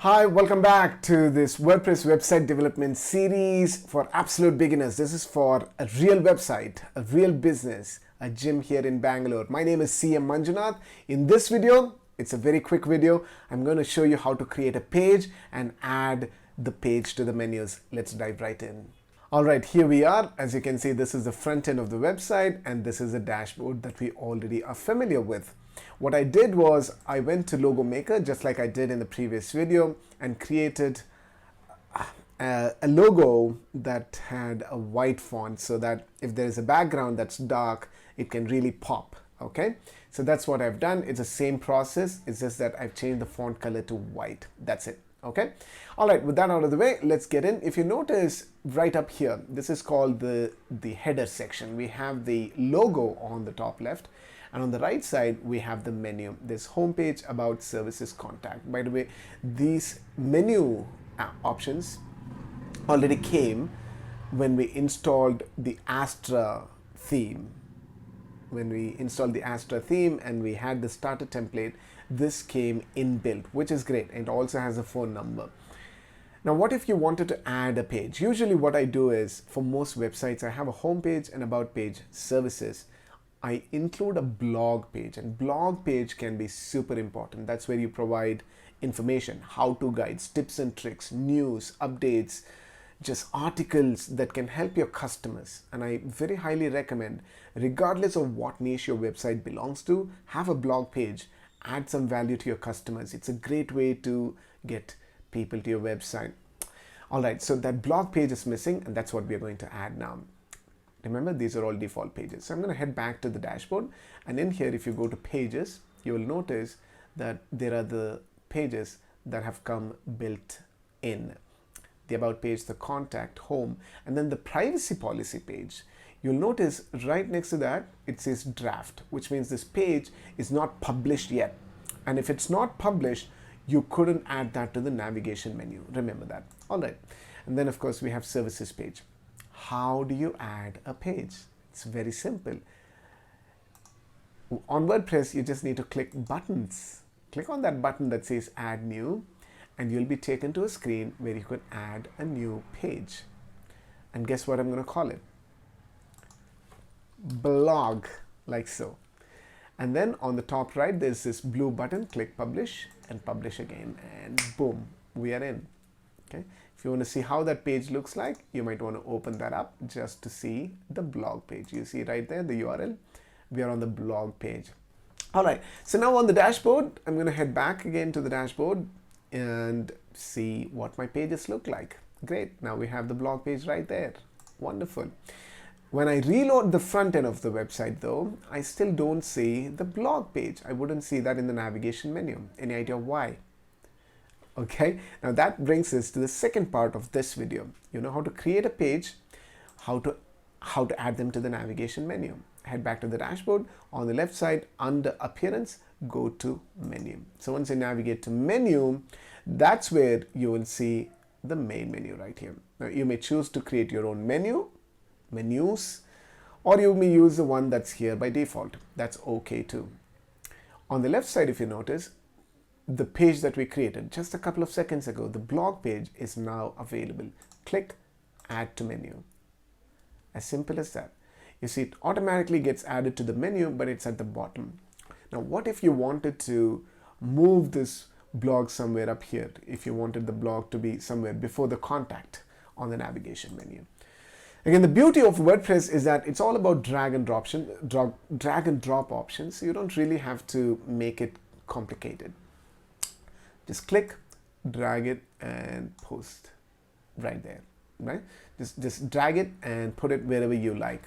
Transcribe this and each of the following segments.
Hi, welcome back to this WordPress website development series for absolute beginners. This is for a real website, a real business, a gym here in Bangalore. My name is CM Manjunath. In this video, it's a very quick video. I'm going to show you how to create a page and add the page to the menus. Let's dive right in. All right, here we are. As you can see, this is the front end of the website and this is a dashboard that we already are familiar with. What I did was I went to Logo Maker just like I did in the previous video and created a logo that had a white font so that if there is a background that's dark, it can really pop. Okay, so that's what I've done. It's the same process. It's just that I've changed the font color to white. That's it. Okay. All right. With that out of the way, let's get in. If you notice right up here, this is called the header section. We have the logo on the top left. And on the right side, we have the menu. There's homepage, about, services, contact. By the way, these menu options already came when we installed the Astra theme. When we installed the Astra theme and we had the starter template, this came inbuilt, which is great. It also has a phone number. Now, what if you wanted to add a page? Usually what I do is, for most websites, I have a home page, an about page, services. I include a blog page, and blog page can be super important. That's where you provide information, how-to guides, tips and tricks, news, updates, just articles that can help your customers. And I very highly recommend, regardless of what niche your website belongs to, have a blog page, add some value to your customers. It's a great way to get people to your website. All right, so that blog page is missing, and that's what we're going to add now. Remember, these are all default pages. So I'm going to head back to the dashboard, and in here, if you go to pages, you will notice that there are the pages that have come built in. The about page, the contact, home, and then the privacy policy page. You'll notice right next to that, it says draft, which means this page is not published yet. And if it's not published, you couldn't add that to the navigation menu. Remember that. All right. And then, of course, we have services page. How do you add a page? It's very simple. On WordPress, you just need to click buttons. Click on that button that says add new, and you'll be taken to a screen where you could add a new page. And guess what I'm going to call it? Blog, like so. And then on the top right, there's this blue button. Click publish and publish again, and boom, we are in. Okay. If you want to see how that page looks like, you might want to open that up just to see the blog page. You see right there, the URL. We are on the blog page. All right. So now on the dashboard, I'm going to head back again to the dashboard and see what my pages look like. Great. Now we have the blog page right there. Wonderful. When I reload the front end of the website though, I still don't see the blog page. I wouldn't see that in the navigation menu. Any idea why? Okay, now that brings us to the second part of this video. You know how to create a page, how to add them to the navigation menu. Head back to the dashboard. On the left side, under appearance, go to menu. So once you navigate to menu, that's where you will see the main menu right here. Now you may choose to create your own menus, or you may use the one that's here by default. That's okay too. On the left side, if you notice, the page that we created just a couple of seconds ago, the blog page, is now available. Click add to menu. As simple as that. You see, it automatically gets added to the menu, but it's at the bottom. Now, what if you wanted to move this blog somewhere up here? If you wanted the blog to be somewhere before the contact on the navigation menu. Again, the beauty of WordPress is that it's all about drag and drop options. So you don't really have to make it complicated. Just click, drag it, and post right there, right? Just drag it and put it wherever you like,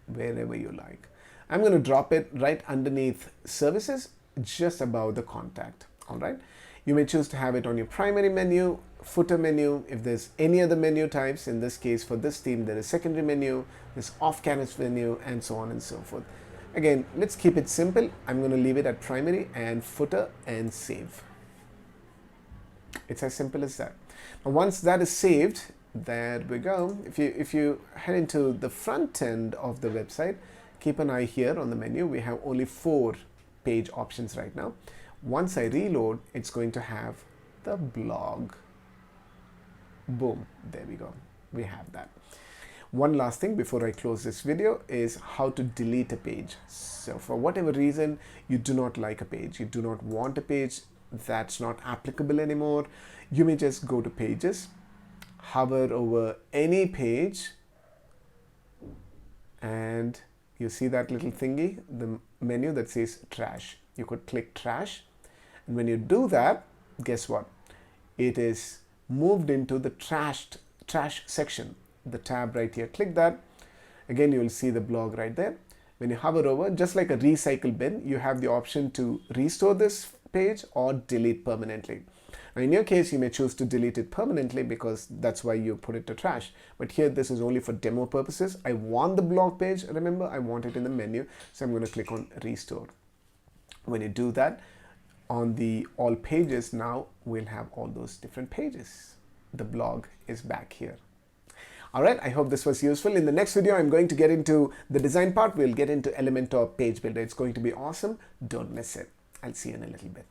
wherever you like. I'm going to drop it right underneath services, just above the contact, all right? You may choose to have it on your primary menu, footer menu. If there's any other menu types, in this case, for this theme, there is secondary menu, there's off-canvas menu, and so on and so forth. Again, let's keep it simple. I'm going to leave it at primary and footer and save. It's as simple as that. Now, once that is saved, there we go. If you head into the front end of the website, keep an eye here on the menu. We have only 4 page options right now. Once I reload, it's going to have the blog. Boom, there we go. We have that. One last thing before I close this video is how to delete a page. So for whatever reason you do not like a page, you do not want a page that's not applicable anymore, you may just go to pages, hover over any page, and you see that little thingy, the menu that says trash. You could click trash, and when you do that, guess what? It is moved into the trash section. The tab right here, click that. Again, you will see the blog right there. When you hover over, just like a recycle bin, you have the option to restore this page or delete permanently. Now in your case, you may choose to delete it permanently because that's why you put it to trash. But here, this is only for demo purposes. I want the blog page. Remember, I want it in the menu. So I'm going to click on restore. When you do that, on the all pages, now we'll have all those different pages. The blog is back here. All right, I hope this was useful. In the next video, I'm going to get into the design part. We'll get into Elementor Page Builder. It's going to be awesome. Don't miss it. I'll see you in a little bit.